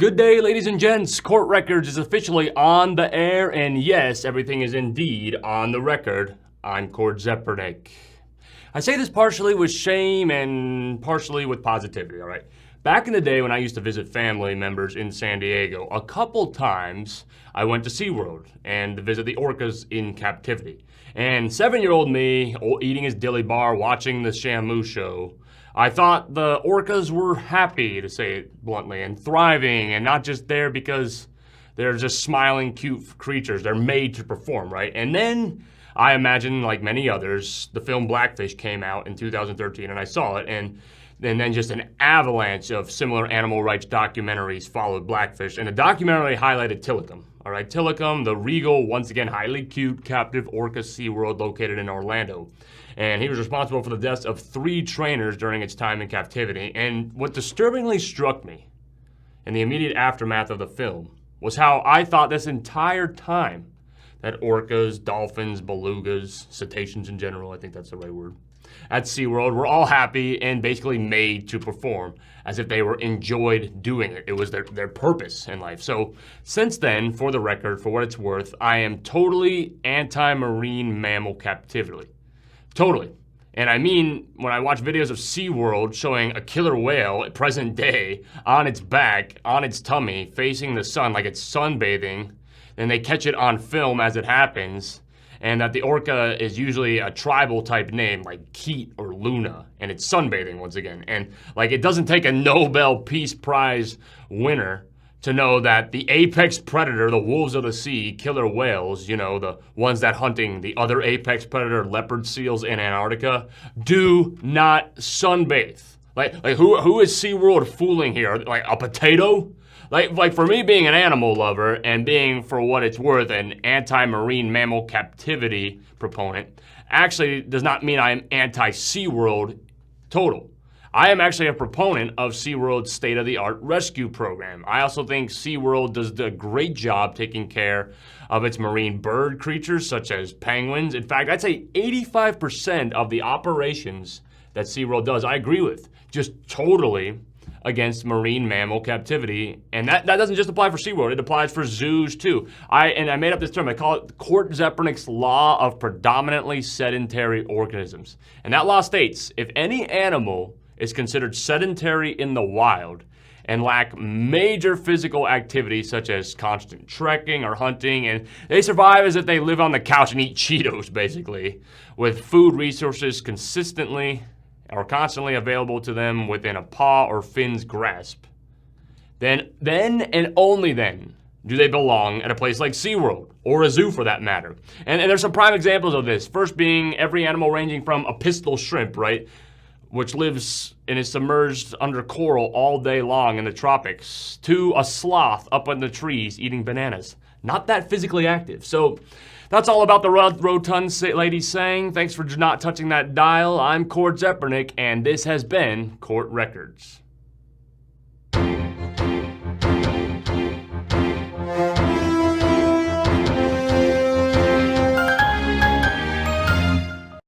Good day, ladies and gents. Court Records is officially on the air, and yes, everything is indeed on the record. I'm Court Zeppernick. I say this partially with shame and partially with positivity, all right? Back in the day when I used to visit family members in San Diego, a couple times I went to Seaworld and to visit the orcas in captivity. And 7-year-old me, eating his dilly bar, watching the Shamu show, I thought the orcas were happy, to say it bluntly, and thriving, and not just there because they're just smiling, cute creatures. They're made to perform, right? And then I imagine, like many others, the film Blackfish came out in 2013, and I saw it, and then just an avalanche of similar animal rights documentaries followed Blackfish, and the documentary highlighted Tilikum. All right, Tilikum, the regal, once again highly cute, captive orca SeaWorld located in Orlando. And he was responsible for the deaths of 3 trainers during its time in captivity. And what disturbingly struck me in the immediate aftermath of the film was how I thought this entire time that orcas, dolphins, belugas, cetaceans in general, I think that's the right word, at SeaWorld were all happy and basically made to perform as if they were enjoyed doing it. It was their purpose in life. So since then, for the record, for what it's worth, I am totally anti-marine mammal captivity. Totally. And I mean, when I watch videos of SeaWorld showing a killer whale at present day on its back, on its tummy, facing the sun like it's sunbathing, then they catch it on film as it happens, and that the orca is usually a tribal type name like Keat or Luna, and it's sunbathing once again. And like it doesn't take a Nobel Peace Prize winner to know that the apex predator, the wolves of the sea, killer whales, you know, the ones that hunting the other apex predator, leopard seals in Antarctica, do not sunbathe. Like who is SeaWorld fooling here? Like a potato? Like for me being an animal lover and being, for what it's worth, an anti-marine mammal captivity proponent, actually does not mean I am anti-SeaWorld total. I am actually a proponent of SeaWorld's state-of-the-art rescue program. I also think SeaWorld does a great job taking care of its marine bird creatures, such as penguins. In fact, I'd say 85% of the operations that SeaWorld does, I agree with, just totally against marine mammal captivity. And that doesn't just apply for SeaWorld, it applies for zoos too. I made up this term, I call it Court Zeppernick's law of predominantly sedentary organisms. And that law states, if any animal is considered sedentary in the wild and lack major physical activity such as constant trekking or hunting, and they survive as if they live on the couch and eat Cheetos, basically, with food resources consistently or constantly available to them within a paw or fin's grasp, then and only then do they belong at a place like SeaWorld, or a zoo for that matter. And there's some prime examples of this. First being every animal ranging from a pistol shrimp, right, which lives and is submerged under coral all day long in the tropics, to a sloth up in the trees eating bananas. Not that physically active. So that's all about the rotund lady saying. Thanks for not touching that dial. I'm Court Zeppernick, and this has been Court Records.